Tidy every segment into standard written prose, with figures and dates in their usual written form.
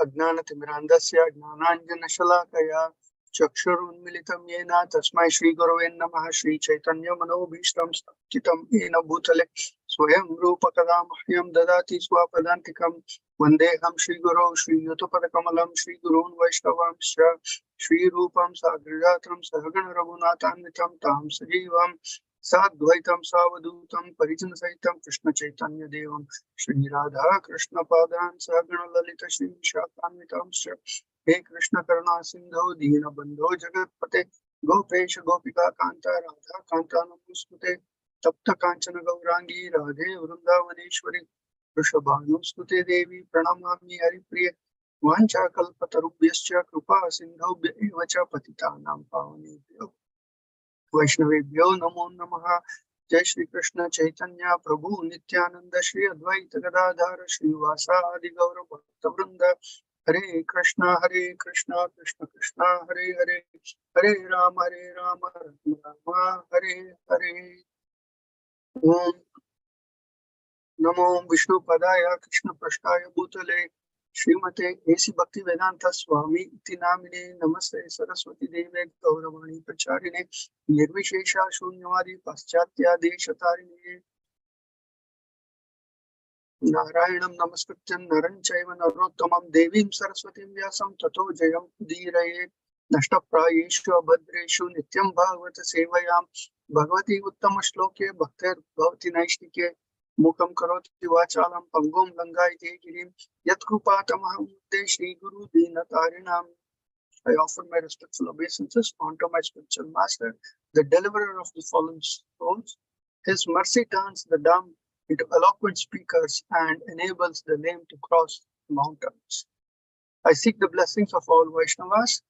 अज्ञानतिमिरान्धस्य ज्ञानाञ्जनशलाकया चक्षुरुन्मिलितं येन तस्मै श्रीगुरवे नमः। श्रीचैतन्यमनोभीष्टं स्थापितं येन भूतले स्वयं रूपकदा मह्यं ददाति स्वपदान्तिकं। वन्देऽहं श्रीगुरौ श्रीयुतपदकमलं श्रीगुरून् वैष्णवांश्च श्रीरूपं साग्रजातं सहगण रघुनाथान्वितं तं सजीवं साद्वैतं सावधूतं परिजनसहितं कृष्णचैतन्यदेवं श्रीराधा कृष्णपादान् सहगण ललित श्रीशाखान्वितांश्च। हे कृष्ण करुणा सिंधु दीनबंधो जगत्पते गोपेश गोपिका कांता राधा कांता नमोस्तुते। तप्त कांचन गौरांगी राधे वृंदावनेश्वरी वृषभानुस्तुते देवी प्रणमामि हरिप्रिये। वाञ्छाकल्पतरुभ्यश्च कृपा सिन्धुभ्य एव च पतितानां पावनेभ्यो वैष्णवेभ्यो नमो नमः। जय श्री कृष्ण चैतन्य प्रभु नित्यानंद श्री अद्वैत गदाधर श्रीवासादि गौर भक्तवृंद। हरे कृष्णा कृष्ण कृष्ण हरे हरे, हरे राम राम हरे हरे। ओम नमो विष्णुपदाय कृष्ण पृष्ठाय भूतले श्रीमते एसी भक्ति वेदांत स्वामी इति नामिने। नमस्ते सरस्वती देवे गौरवाणी प्रचारिणे निर्विशेषा शून्यवादी पाश्चात्य देशतारिणे। नारायणं नमस्कृत्य नरं चैव नरोत्तमं देवीं सरस्वतीं व्यासं ततो जयं उदीरये। नष्टप्रायेषु अभद्रेषु नित्यं भागवत सेवयां भगवती उत्तम श्लोके भक्तिर्भवति नैष्टिके। मुखं करोति वाचालं पंगुं लंघयते गिरिं यत्कृपातमहं वन्दे श्रीगुरु दीनतारिणाम्। I offer my respectful obeisances unto my spiritual master, the deliverer of the fallen souls. His mercy turns the dumb into eloquent speakers and enables the lame to cross mountains. I seek the blessings of all Vaishnavas.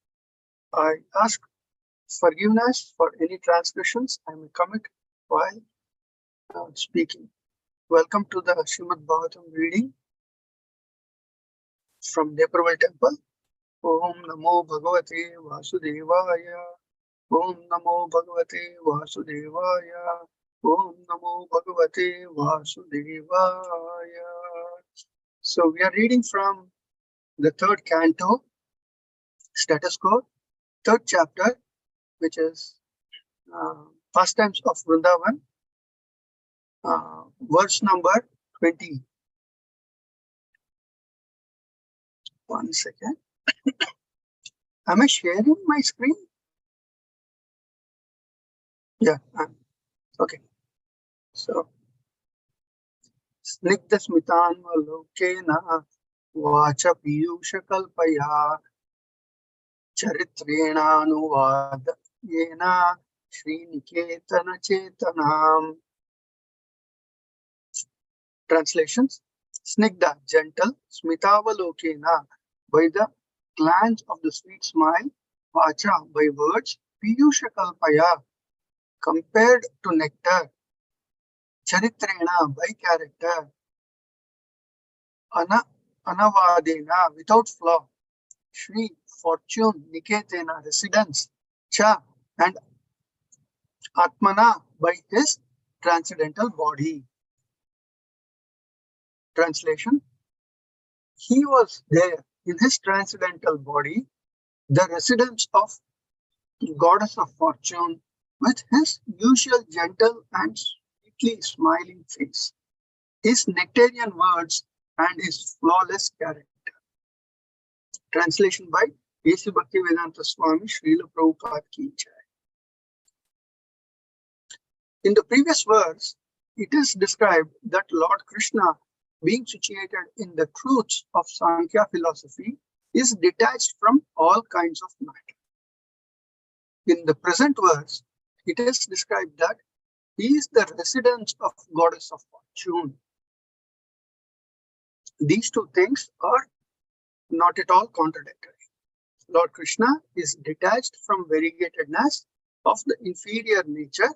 I ask forgiveness for any transgressions I may commit while speaking. Welcome to the Srimad Bhagavatam reading from Neparval Temple. Om Namo Bhagavate Vasudevaya. Om Namo Bhagavate Vasudevaya. Om Namo Bhagavate Vasudevaya. So we are reading from the third canto, status quo, third chapter, which is Pastimes of Vrindavan, verse number 20. One second. Am I sharing my screen? Yeah. Okay. So, Snigdha Smitanvalokena Vacha Piyusha Kalpaya Charitrena Anuvada Yena Sriniketana Chetanam. Translations. Snigdha, gentle, Smitavalokena, by the glance of the sweet smile, Vacha, by words, Piyusha Kalpaya, compared to nectar, Charitrena, by character, Anavadena, without flaw, Shri, fortune, Niketena, residence, Cha, and Atmana, by his transcendental body. Translation. He was there in his transcendental body, the residence of goddess of fortune, with his usual gentle and sweetly smiling face, his nectarian words, and his flawless character. Translation by A.C. Bhaktivedanta Swami Srila Prabhupada Ki Jai. In the previous verse, it is described that Lord Krishna, being situated in the truths of Sankhya philosophy, is detached from all kinds of matter. In the present verse, it is described that he is the residence of goddess of fortune. These two things are not at all contradictory. Lord Krishna is detached from variegatedness of the inferior nature,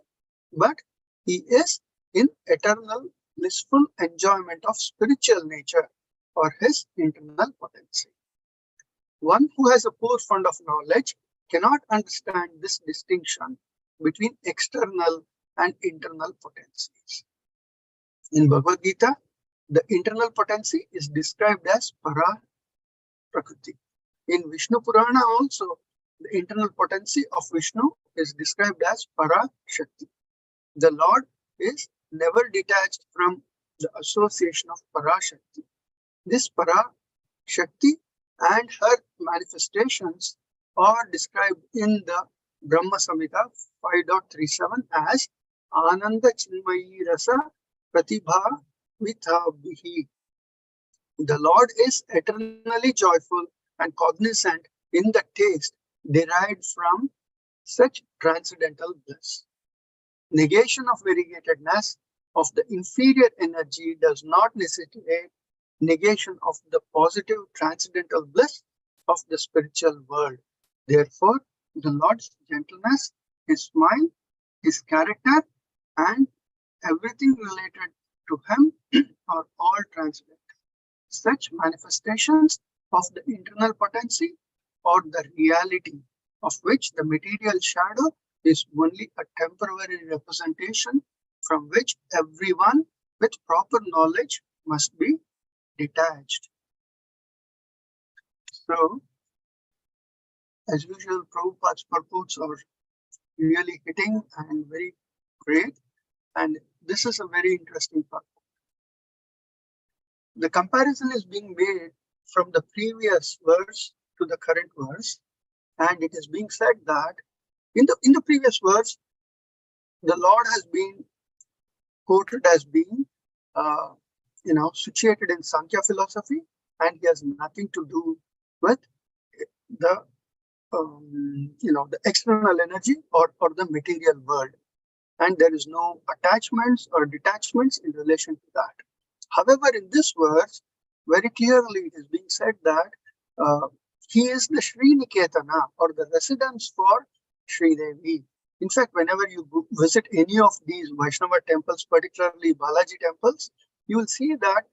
but he is in eternal blissful enjoyment of spiritual nature or his internal potency. One who has a poor fund of knowledge cannot understand this distinction between external and internal potencies. In Bhagavad Gita, the internal potency is described as para Prakriti. In Vishnu Purana also, the internal potency of Vishnu is described as Para Shakti. The Lord is never detached from the association of Para Shakti. This Para Shakti and her manifestations are described in the Brahma Samhita 5.37 as Ananda Chinmayi Rasa Pratibha Vithabhihi. The Lord is eternally joyful and cognizant in the taste derived from such transcendental bliss. Negation of variegatedness of the inferior energy does not necessitate negation of the positive transcendental bliss of the spiritual world. Therefore, the Lord's gentleness, His smile, His character, and everything related to Him are all transcendent. Such manifestations of the internal potency or the reality of which the material shadow is only a temporary representation from which everyone with proper knowledge must be detached. So, as usual, Prabhupada's purports are really hitting and very great, and this is a very interesting part. The comparison is being made from the previous verse to the current verse, and it is being said that in the previous verse, the Lord has been quoted as being, situated in Sankhya philosophy, and he has nothing to do with the, the external energy or the material world, and there is no attachments or detachments in relation to that. However, in this verse, very clearly it is being said that he is the Sri Niketana or the residence for Sri Devi. In fact, whenever you visit any of these Vaishnava temples, particularly Balaji temples, you will see that,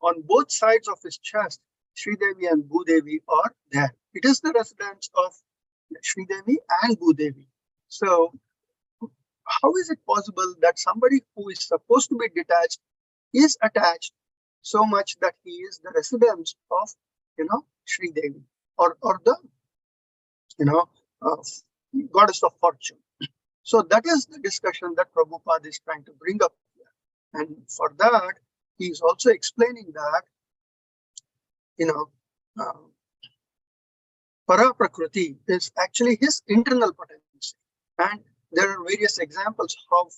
on both sides of his chest, Sri Devi and Bhudevi are there. It is the residence of Sri Devi and Bhudevi. So, how is it possible that somebody who is supposed to be detached is attached so much that he is the residence of, Sri Devi or the, goddess of fortune? So that is the discussion that Prabhupada is trying to bring up here. And for that, he is also explaining that, Para Prakriti is actually his internal potency. And there are various examples of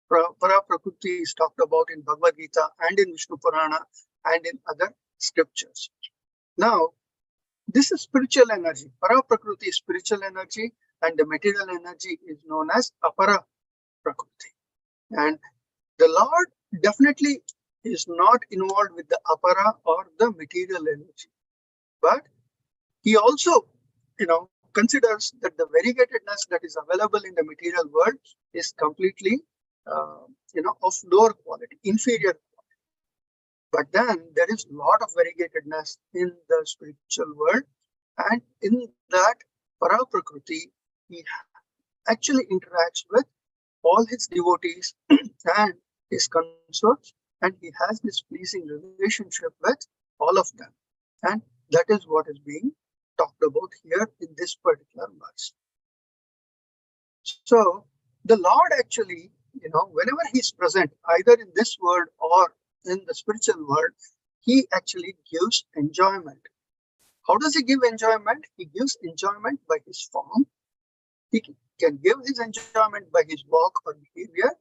Para Prakriti is talked about in Bhagavad Gita and in Vishnu Purana and in other scriptures. Now, this is spiritual energy. Para Prakriti is spiritual energy, and the material energy is known as Apara Prakriti. And the Lord definitely is not involved with the Apara or the material energy. But he also, considers that the variegatedness that is available in the material world is completely, of lower quality, inferior quality. But then there is a lot of variegatedness in the spiritual world, and in that Para Prakriti, he actually interacts with all his devotees and his consorts, and he has this pleasing relationship with all of them. And that is what is being talked about here in this particular verse. So the Lord actually, whenever he's present, either in this world or in the spiritual world, he actually gives enjoyment. How does he give enjoyment? He gives enjoyment by his form. He can give his enjoyment by his walk or behavior,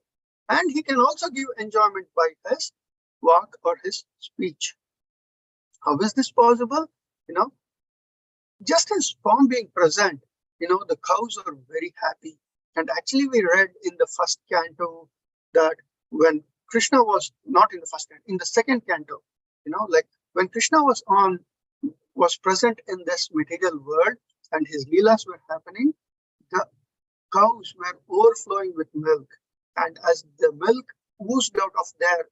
and he can also give enjoyment by his walk or his speech. How is this possible? Just his form being present, the cows are very happy. And actually we read in the first canto that when Krishna was not in the first canto, in the second canto, when Krishna was present in this material world and his leelas were happening, the cows were overflowing with milk. And as the milk oozed out of their,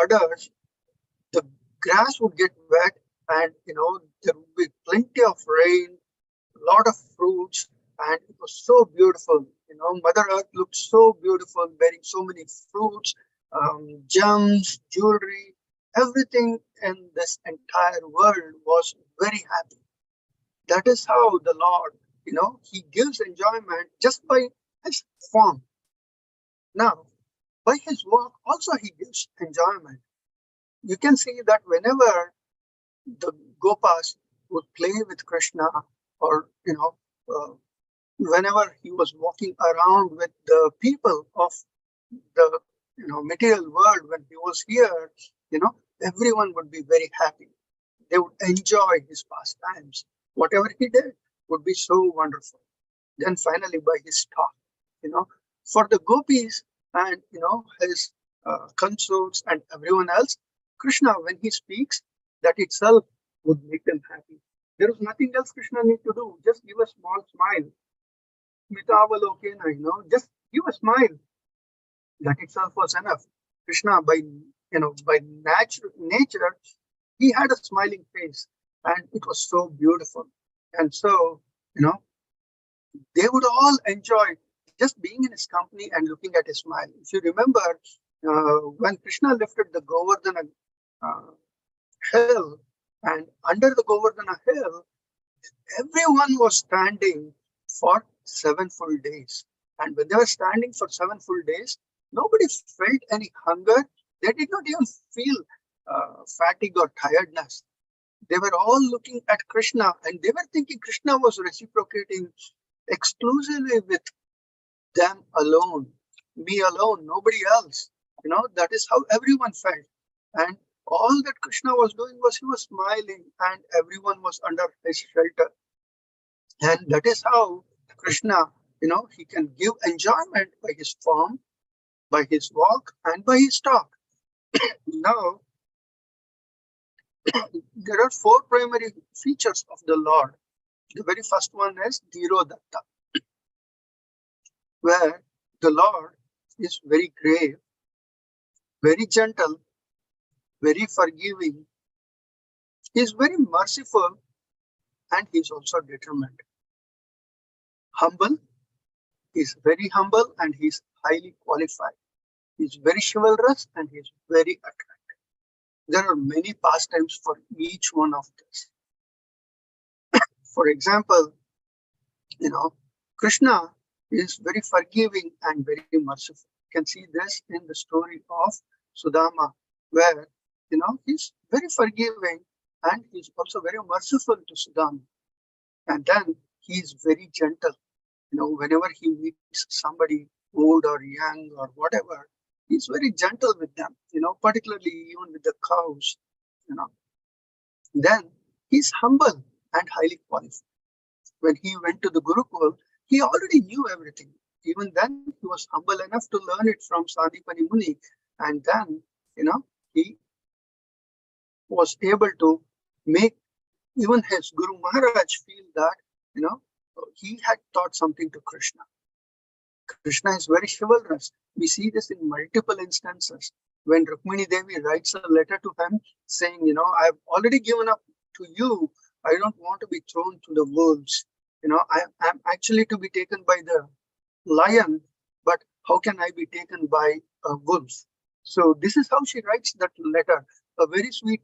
udders, the grass would get wet, and there would be plenty of rain, a lot of fruits, and it was so beautiful. Mother Earth looked so beautiful, bearing so many fruits, gems, jewelry, Everything in this entire world was very happy. That is how the Lord, he gives enjoyment just by his form. Now, by his work also he gives enjoyment. You can see that whenever the Gopas would play with Krishna, or whenever he was walking around with the people of the material world, when he was here, everyone would be very happy. They would enjoy his pastimes. Whatever he did would be so wonderful. Then finally, by his talk, for the gopis and his consorts and everyone else, Krishna, when he speaks, that itself would make them happy. There is nothing else Krishna need to do. Just give a small smile. Mitavalokena, just give a smile. That itself was enough. Krishna, by nature, he had a smiling face, and it was so beautiful. And so, they would all enjoy just being in his company and looking at his smile. If you remember, when Krishna lifted the Govardhana hill, and under the Govardhana hill, everyone was standing for 7 full days. And when they were standing for 7 full days, nobody felt any hunger. They did not even feel fatigue or tiredness. They were all looking at Krishna, and they were thinking Krishna was reciprocating exclusively with them alone, me alone, nobody else. That is how everyone felt. And all that Krishna was doing was he was smiling, and everyone was under his shelter. And that is how Krishna, he can give enjoyment by his form, by his walk, and by his talk. Now, there are 4 primary features of the Lord. The very first one is Dhirodatta, where the Lord is very grave, very gentle, very forgiving. He is very merciful, and he is also determined. Humble, he is very humble, and he is highly qualified. He is very chivalrous, and he is very attractive. There are many pastimes for each one of this. For example, Krishna is very forgiving and very merciful. You can see this in the story of Sudama, where he's very forgiving and he's also very merciful to Sudama. And then he's very gentle. Whenever he meets somebody old or young or whatever, he's very gentle with them, particularly even with the cows, Then he's humble and highly qualified. When he went to the Gurukul, he already knew everything. Even then, he was humble enough to learn it from Sandipani Muni. And then, he was able to make even his Guru Maharaj feel that, he had taught something to Krishna. Krishna is very chivalrous. We see this in multiple instances. When Rukmini Devi writes a letter to him saying, I have already given up to you. I don't want to be thrown to the wolves. I'm actually to be taken by the lion, but how can I be taken by a wolf? So this is how she writes that letter, a very sweet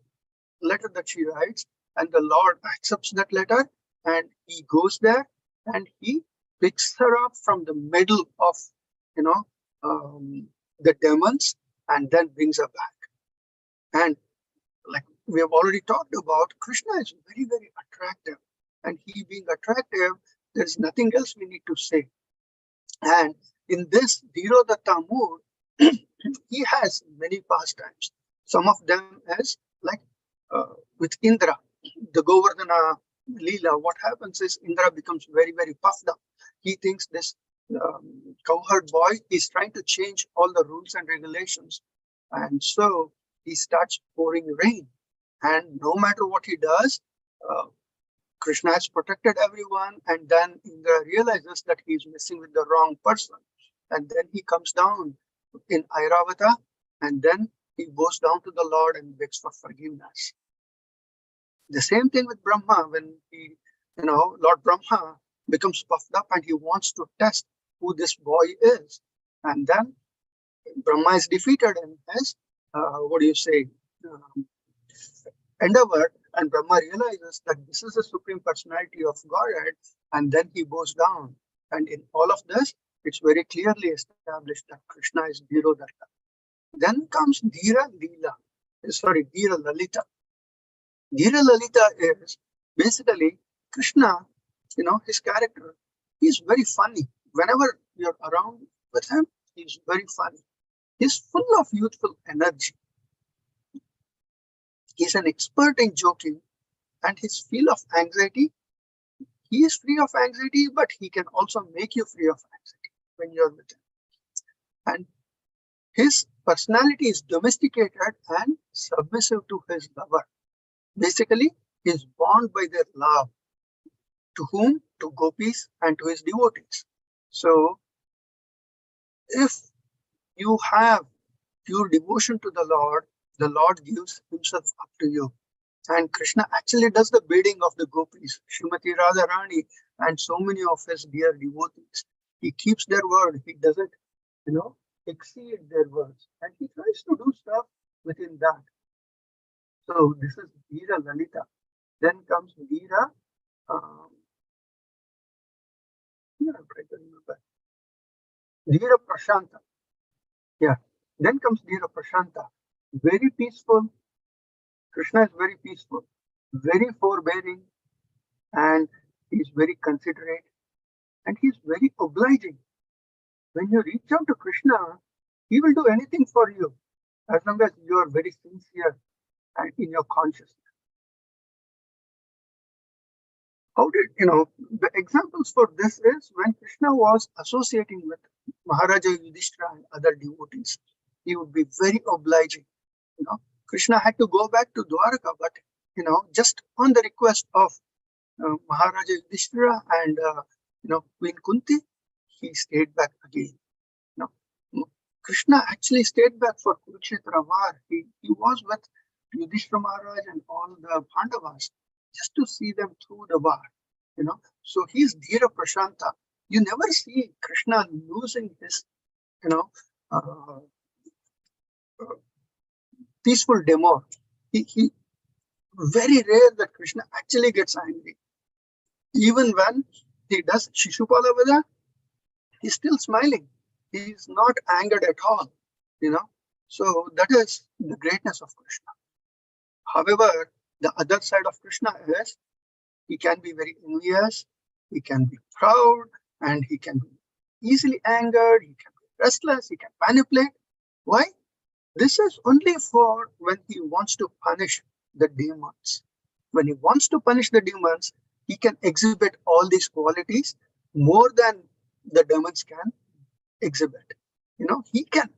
letter that she writes, and the Lord accepts that letter, and he goes there and he picks her up from the middle of the demons and then brings her back. And like we have already talked about, Krishna is very, very attractive, and he being attractive, there's nothing else we need to say. And in this Dhirodatta mood, he has many pastimes. Some of them is like with Indra, the Govardhana Leela. What happens is Indra becomes very, very puffed up. He thinks this cowherd boy is trying to change all the rules and regulations. And so he starts pouring rain. And no matter what he does, Krishna has protected everyone. And then Indra realizes that he is messing with the wrong person. And then he comes down in Airavata, and then he goes down to the Lord and begs for forgiveness. The same thing with Brahma, when Lord Brahma becomes puffed up and he wants to test who this boy is. And then Brahma is defeated and has, endeavor, and Brahma realizes that this is the supreme personality of Godhead, and then he bows down. And in all of this, it's very clearly established that Krishna is Dhirodatta. Then comes Dhira Lalita. Dhira Lalita is basically Krishna, his character. He's very funny. Whenever you're around with him, he's very funny. He's full of youthful energy. He's an expert in joking, and his feel of anxiety, he is free of anxiety, but he can also make you free of anxiety when you're with him. And his personality is domesticated and submissive to his lover. Basically, he is bound by their love. To whom? To gopis and to his devotees. So, if you have pure devotion to the Lord gives himself up to you. And Krishna actually does the bidding of the gopis, Srimati Radharani, and so many of his dear devotees. He keeps their word. He doesn't, exceed their words. And he tries to do stuff within that. So this is Dhira Lalita. Then comes Dhira. I'm trying to remember. Dhira Prashanta. Yeah. Then comes Dhira Prashanta. Very peaceful. Krishna is very peaceful, very forbearing, and he's very considerate, and he's very obliging. When you reach out to Krishna, he will do anything for you as long as you are very sincere and in your consciousness. How did, the examples for this is when Krishna was associating with Maharaja Yudhishthira and other devotees, he would be very obliging. Krishna had to go back to Dwarka, but just on the request of Maharaja Yudhishthira and Queen Kunti, he stayed back again. Krishna actually stayed back for Kurukshetra war. He was with Yudhishthira Maharaj and all the Pandavas just to see them through the war. So he's Dhira Prashanta. You never see Krishna losing his peaceful demeanor. He very rare that Krishna actually gets angry. Even when he does Shishupala Vada, he's still smiling. He's not angered at all. So that is the greatness of Krishna. However, the other side of Krishna is he can be very envious, he can be proud, and he can be easily angered, he can be restless, he can manipulate. Why? This is only for when he wants to punish the demons. When he wants to punish the demons, he can exhibit all these qualities more than the demons can exhibit. He can.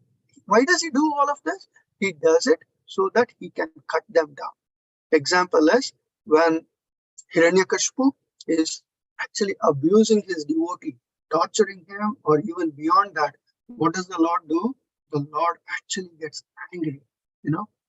Why does he do all of this? He does it so that he can cut them down. Example is when Hiranyakashipu is actually abusing his devotee, torturing him, or even beyond that. What does the Lord do? The Lord actually gets angry.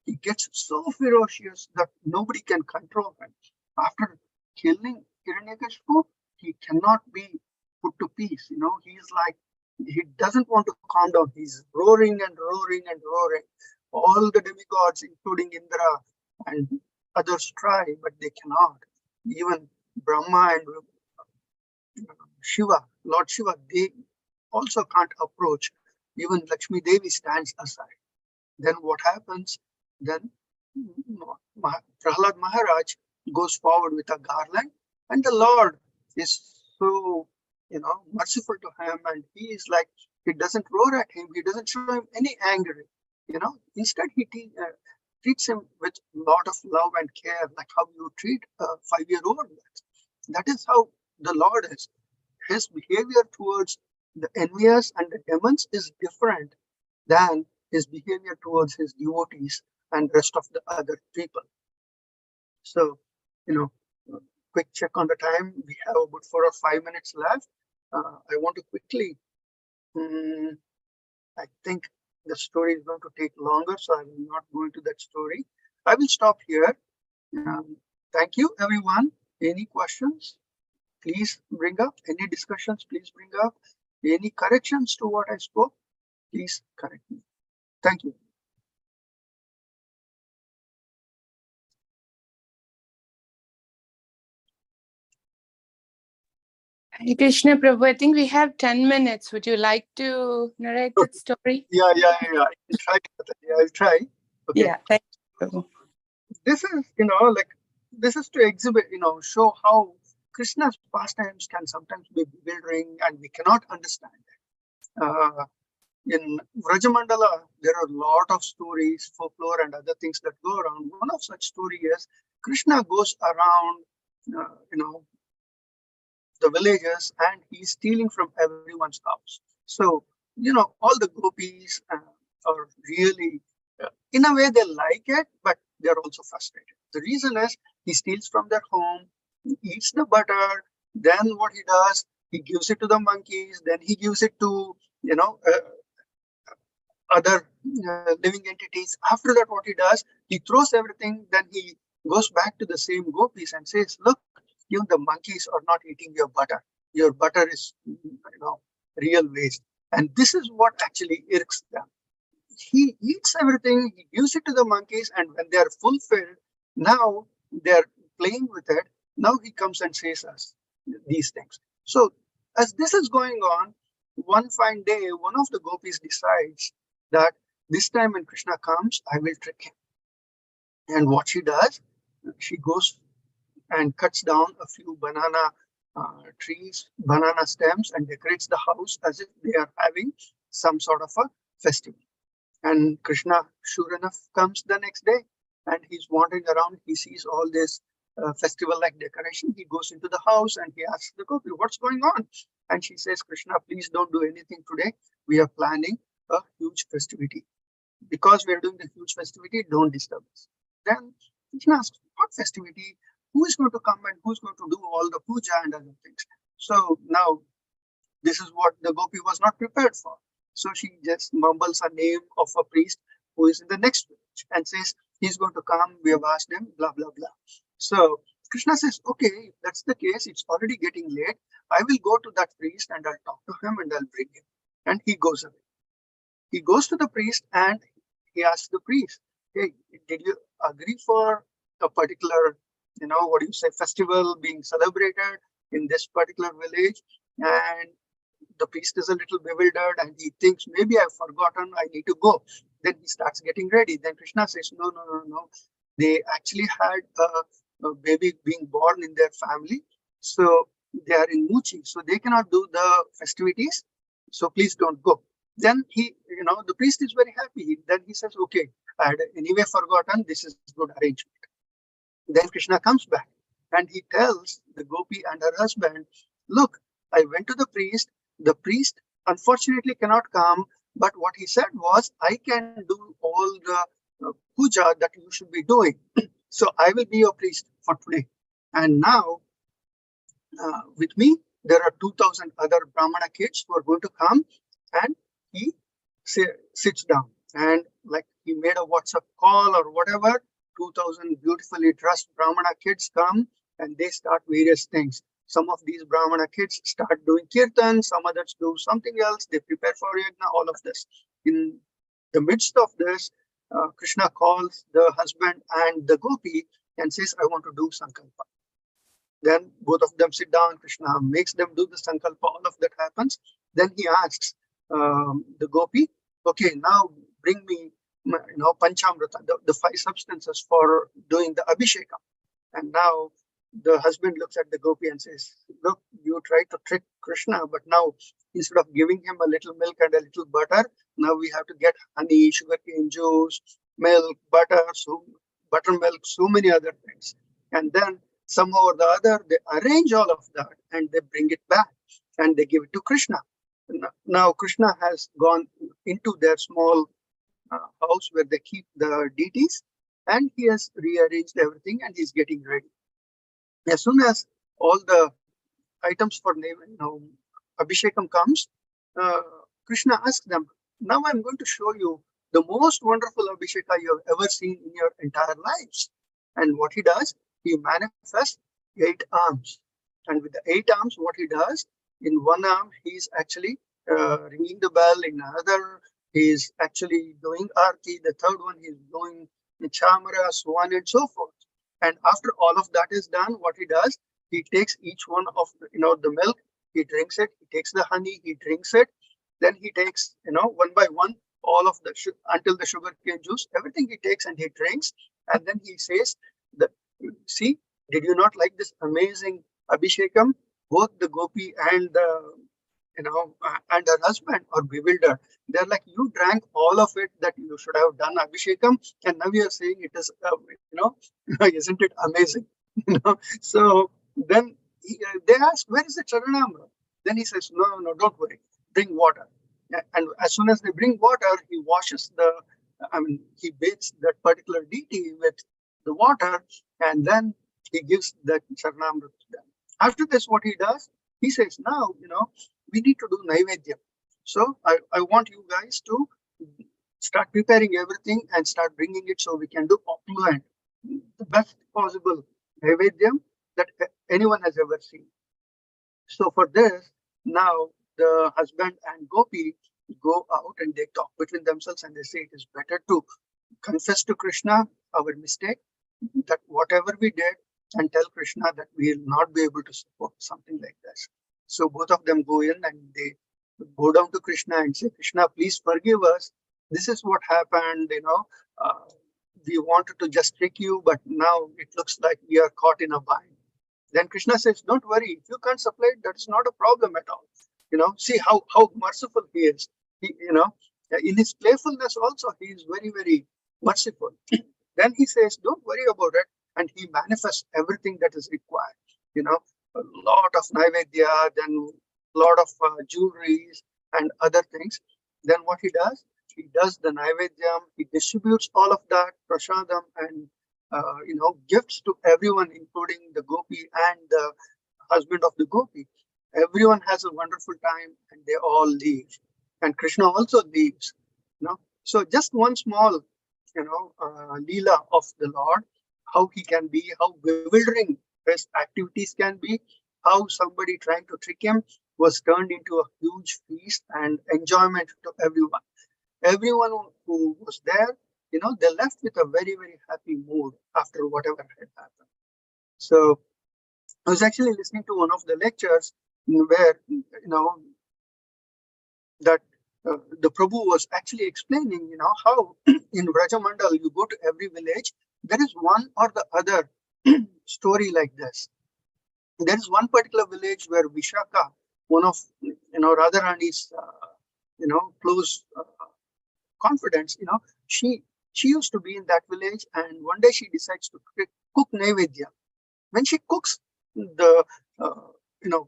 He gets so ferocious that nobody can control him. After killing Hiranyakashipu, he cannot be put to peace. He's like, he doesn't want to calm down. He's roaring and roaring and roaring. All the demigods, including Indra and others, try, but they cannot. Even Brahma and Shiva, Lord Shiva, they also can't approach. Even Lakshmi Devi stands aside. Then what happens? Then Prahlad Maharaj goes forward with a garland, and the Lord is so merciful to him, and he is like, he doesn't roar at him, he doesn't show him any anger. Instead he treats him with a lot of love and care, like how you treat a 5-year-old. That is how the Lord is. His behavior towards the envious and the demons is different than his behavior towards his devotees and rest of the other people. So, quick check on the time. We have about 4 or 5 minutes left. I want to quickly, I think the story is going to take longer, so I will not go into that story. I will stop here. Thank you, everyone. Any questions? Please bring up. Any discussions? Please bring up. Any corrections to what I spoke? Please correct me. Thank you. Hare Krishna, Prabhu. I think we have 10 minutes. Would you like to narrate that story? Yeah. I'll try. I'll try. Okay. Yeah, thank you, Prabhu. This is, this is to exhibit, show how Krishna's pastimes can sometimes be bewildering and we cannot understand it. In Vrajamandala, there are a lot of stories, folklore, and other things that go around. One of such stories is Krishna goes around, the villages and he's stealing from everyone's house. So, all the gopis are really, in a way, they like it, but they're also frustrated. The reason is he steals from their home, he eats the butter, then what he does, he gives it to the monkeys, then he gives it to, other living entities. After that, what he does, he throws everything, then he goes back to the same gopis and says, look, even the monkeys are not eating your butter. Your butter is, real waste. And this is what actually irks them. He eats everything, he gives it to the monkeys, and when they are fulfilled, now they're playing with it. Now he comes and says us these things. So as this is going on, one fine day, one of the gopis decides that this time when Krishna comes, I will trick him. And what she does, she goes and cuts down a few banana trees, banana stems, and decorates the house as if they are having some sort of a festival. And Krishna, sure enough, comes the next day and he's wandering around. He sees all this festival-like decoration. He goes into the house and he asks the gopi, what's going on? And she says, Krishna, please don't do anything today. We are planning a huge festivity. Because we are doing the huge festivity, don't disturb us. Then Krishna asks, what festivity? Who is going to come and who's going to do all the puja and other things? So now this is what the gopi was not prepared for. So she just mumbles a name of a priest who is in the next village and says, he's going to come, we have asked him, blah, blah, blah. So Krishna says, okay, if that's the case, it's already getting late. I will go to that priest and I'll talk to him and I'll bring him. And he goes away. He goes to the priest and he asks the priest, hey, did you agree for a particular, festival being celebrated in this particular village? And the priest is a little bewildered and he thinks, maybe I've forgotten, I need to go. Then he starts getting ready. Then Krishna says, no. They actually had a baby being born in their family. So they are in Muchi. So they cannot do the festivities. So please don't go. Then the priest is very happy. Then he says, okay, I had anyway forgotten. This is good arrangement. Then Krishna comes back and he tells the gopi and her husband, look, I went to the priest. The priest unfortunately cannot come, but what he said was, I can do all the puja that you should be doing. So I will be your priest for today. And now with me, there are 2,000 other Brahmana kids who are going to come. And he sits down and like he made a WhatsApp call or whatever, 2,000 beautifully dressed Brahmana kids come and they start various things. Some of these Brahmana kids start doing kirtan, some others do something else, they prepare for yajna, all of this. In the midst of this, Krishna calls the husband and the gopi and says, I want to do sankalpa. Then both of them sit down, Krishna makes them do the sankalpa, all of that happens. Then he asks the gopi, okay, now bring me, panchamrita, the 5 substances for doing the abhishekam. And now the husband looks at the gopi and says, look, you tried to trick Krishna, but now instead of giving him a little milk and a little butter, now we have to get honey, sugarcane juice, milk, butter, buttermilk, so many other things. And then somehow or the other, they arrange all of that and they bring it back and they give it to Krishna. Now Krishna has gone into their small house where they keep the deities and he has rearranged everything and he's getting ready. As soon as all the items for Abhishekam comes, Krishna asks them, now I'm going to show you the most wonderful Abhisheka you have ever seen in your entire lives. And what he does, he manifests 8 arms. And with the 8 arms, what he does, in one arm, he's actually ringing the bell. In another, he's actually doing arti. The third one, he's doing chamara, so on and so forth. And after all of that is done, what he does, he takes each one of the milk he drinks it, he takes the honey, he drinks it, then he takes, one by one, all of the until the sugar cane juice, everything he takes and he drinks, and then he says that, see, did you not like this amazing Abhishekam? Both the gopi and the and her husband are bewildered. They're like, you drank all of it that you should have done Abhishekam, and now you're saying it is, isn't it amazing? So then they ask, where is the Charanamra? Then he says, no, no, don't worry, bring water. And as soon as they bring water, he washes he bathes that particular deity with the water, and then he gives that Charanamra to them. After this, what he does, he says, now, we need to do Naivedya. So I want you guys to start preparing everything and start bringing it so we can do opulent, the best possible Naivedyam that anyone has ever seen. So for this, now the husband and Gopi go out and they talk between themselves and they say it is better to confess to Krishna our mistake, that whatever we did, and tell Krishna that we will not be able to support something like this. So both of them go in and they go down to Krishna and say, Krishna, please forgive us. This is what happened, we wanted to just trick you, but now it looks like we are caught in a bind. Then Krishna says, don't worry, if you can't supply it, that's not a problem at all. See how merciful he is. He, in his playfulness also, he is very, very merciful. Then he says, don't worry about it. And he manifests everything that is required. A lot of Naivedya, then a lot of jewelries and other things. Then what he does the Naivedyam, he distributes all of that, prasadam, and gifts to everyone, including the gopi and the husband of the gopi. Everyone has a wonderful time and they all leave. And Krishna also leaves. So just one small, leela of the Lord, how he can be, how bewildering his activities can be, how somebody trying to trick him was turned into a huge feast and enjoyment to everyone. Everyone who was there, they left with a very, very happy mood after whatever had happened. So I was actually listening to one of the lectures where, that the Prabhu was actually explaining, how in Vrajamandal, you go to every village, there is one or the other story like this. There is one particular village where Vishaka, one of, Radharani's, close confidence, she used to be in that village, and one day she decides to cook Naivedya. When she cooks the,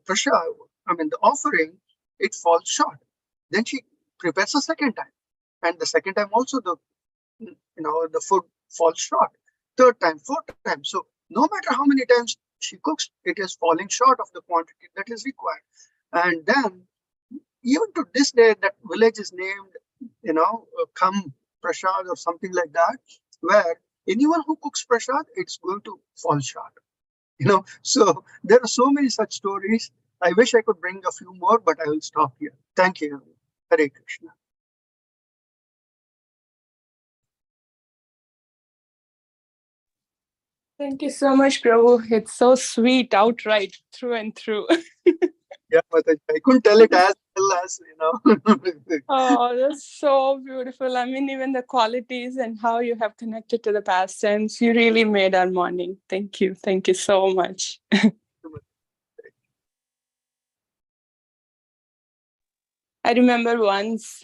prasad, the offering, it falls short. Then she prepares a second time, and the second time also the food falls short. Third time, fourth time. So no matter how many times she cooks, it is falling short of the quantity that is required. And then even to this day, that village is named, Kam Prasad or something like that, where anyone who cooks Prasad, it's going to fall short. So there are so many such stories. I wish I could bring a few more, but I will stop here. Thank you. Hare Krishna. Thank you so much, Prabhu. It's so sweet, outright, through and through. Yeah, but I couldn't tell it as well as, Oh, that's so beautiful. Even the qualities and how you have connected to the past tense, you really made our morning. Thank you. Thank you so much. I remember once,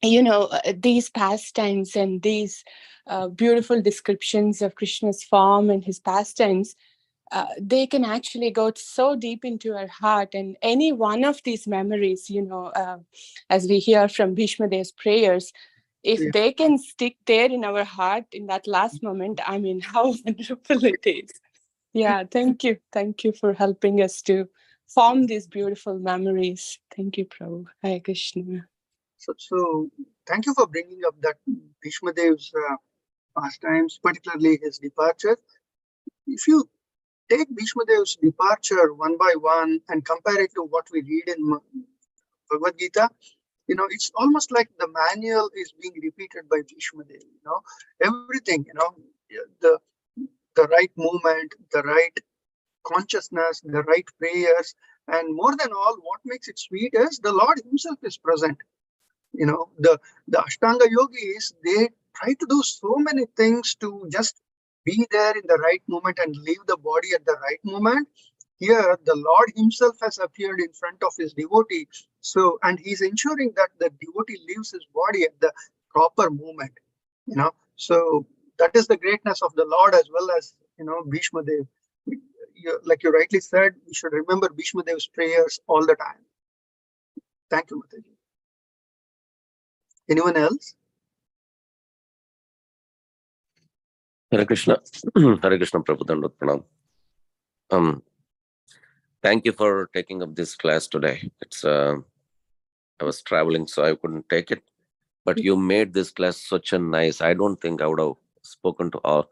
these pastimes and these beautiful descriptions of Krishna's form and his pastimes, they can actually go so deep into our heart. And any one of these memories, as we hear from Bhishma Dev's prayers, if they can stick there in our heart in that last moment, how wonderful it is. Yeah, thank you. Thank you for helping us to form these beautiful memories. Thank you, Prabhu. Hare Krishna. So thank you for bringing up that Bhishma Dev's pastimes, particularly his departure. If you take Bhishma Dev's departure one by one and compare it to what we read in Bhagavad Gita, it's almost like the manual is being repeated by Bhishma Dev. Everything, the right movement, the right consciousness, the right prayers, And more than all, what makes it sweet is the Lord himself is present. The Ashtanga yogis, they try to do so many things to just be there in the right moment and leave the body at the right moment. Here, the Lord himself has appeared in front of his devotee. So, and he's ensuring that the devotee leaves his body at the proper moment. So that is the greatness of the Lord, as well as, Bhishma Dev. Like you rightly said, we should remember Bhishma Dev's prayers all the time. Thank you, Mataji. Anyone else? Hare Krishna. Hare Krishna, Prabhu Dandavat Pranam. Thank you for taking up this class today. I was traveling, so I couldn't take it. But you made this class such a nice. I don't think I would have spoken to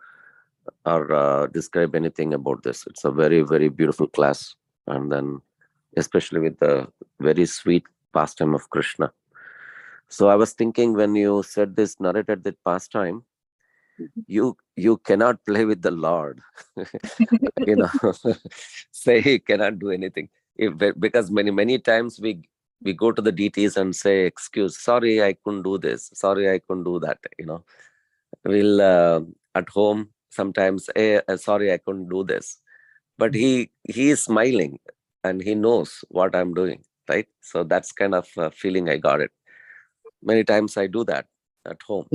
or describe anything about this. It's a very, very beautiful class. And then especially with the very sweet pastime of Krishna. So I was thinking, when you said this, narrated that pastime, you cannot play with the Lord. Say he cannot do anything. Because many times we go to the deities and say, excuse, sorry, I couldn't do this. Sorry, I couldn't do that. We'll at home sometimes, sorry, I couldn't do this. But he is smiling and he knows what I'm doing, right? So that's kind of feeling I got it. Many times I do that at home.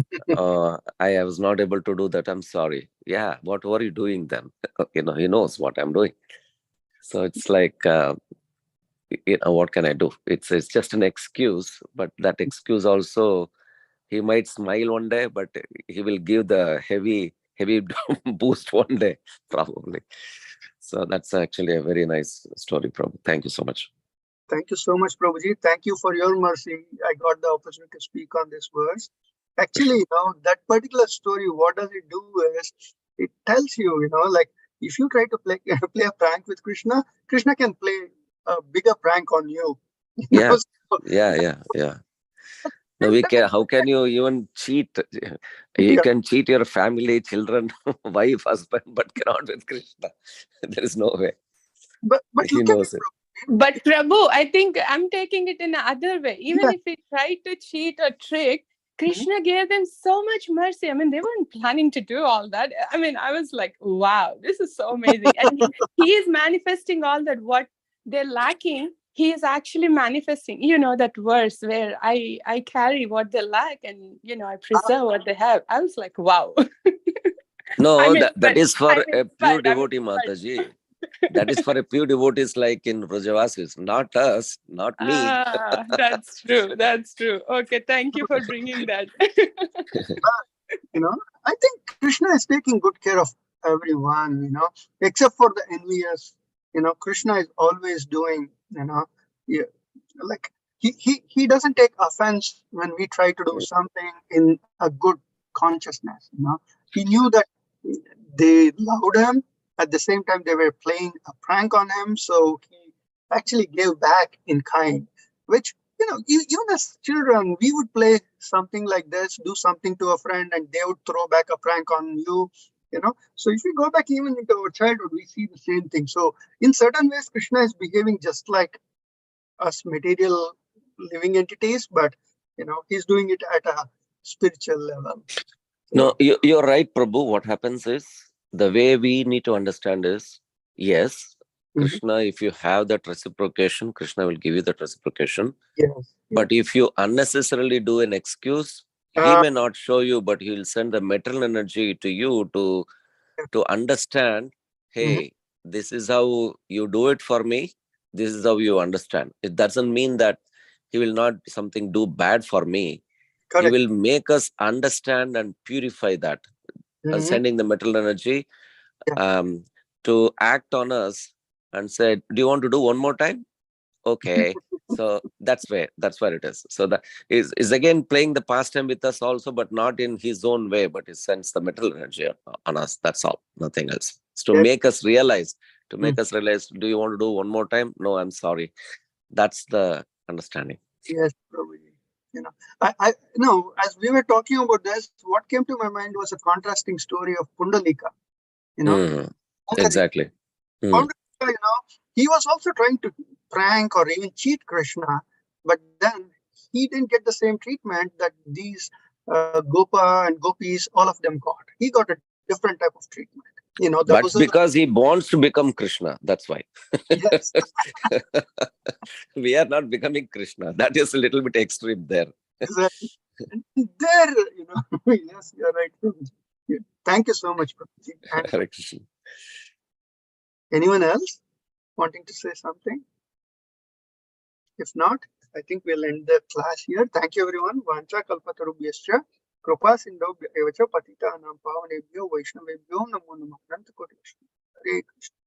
I was not able to do that. I'm sorry. Yeah, what were you doing then? He knows what I'm doing. So it's like, what can I do? It's just an excuse, but that excuse also, he might smile one day, but he will give the heavy boost one day, probably. So that's actually a very nice story, Prabhu. Thank you so much. Thank you so much, Prabhuji. Thank you for your mercy. I got the opportunity to speak on this verse. Actually, that particular story, what does it do is, it tells you, like, if you try to play a prank with Krishna, Krishna can play a bigger prank on you. Yeah. No, how can you even cheat? You can cheat your family, children, wife, husband, but cannot with Krishna. There is no way. But he knows it. But Prabhu, I think I'm taking it in another way. Even if he tried to cheat or trick, Krishna gave them so much mercy. I mean, they weren't planning to do all that. I mean, I was like, wow, this is so amazing. And he is manifesting all that what they're lacking. He is actually manifesting, that verse where I carry what they lack and, I preserve what they have. I was like, wow. No, that is for a pure devotee, Mataji. That is for a pure devotees like in Vrajavasis, not us, not me. That's true. That's true. Okay, thank you for bringing that. I think Krishna is taking good care of everyone, except for the envious. Krishna is always doing, like he doesn't take offense when we try to do something in a good consciousness. He knew that they loved him. At the same time, they were playing a prank on him, so he actually gave back in kind, which, even as children, we would play something like this, do something to a friend, and they would throw back a prank on you, So if we go back even into our childhood, we see the same thing. So in certain ways, Krishna is behaving just like us material living entities, but, he's doing it at a spiritual level. No, you're right, Prabhu. What happens is, the way we need to understand is, yes, Krishna, if you have that reciprocation, Krishna will give you that reciprocation. Yes. But if you unnecessarily do an excuse, he may not show you, but he will send the material energy to you to understand, hey, this is how you do it for me. This is how you understand. It doesn't mean that he will not something do bad for me. Correct. He will make us understand and purify that. Sending the material energy to act on us and say, do you want to do one more time? Okay. So that's where it is. So that is again playing the pastime with us also, but not in his own way, but he sends the material energy on us. That's all, nothing else. It's to make us realize, do you want to do one more time? No, I'm sorry. That's the understanding. Yes, probably. I as we were talking about this, what came to my mind was a contrasting story of Pundalika. Exactly. Pundalika, he was also trying to prank or even cheat Krishna, but then he didn't get the same treatment that these Gopa and Gopis, all of them got. He got a different type of treatment. That But was because he wants to become Krishna, that's why. yes. We are not becoming Krishna. That is a little bit extreme there. Exactly. And there, yes, you're right. Yeah. Thank you so much, Prabhuji. And Hare Krishna. anyone else wanting to say something? If not, I think we'll end the class here. Thank you, everyone. Vancha kalpatarubhyascha kripa sindhu evacha patita anam pavanebhyo vaishnavebhyo namo namah. Hare Krishna.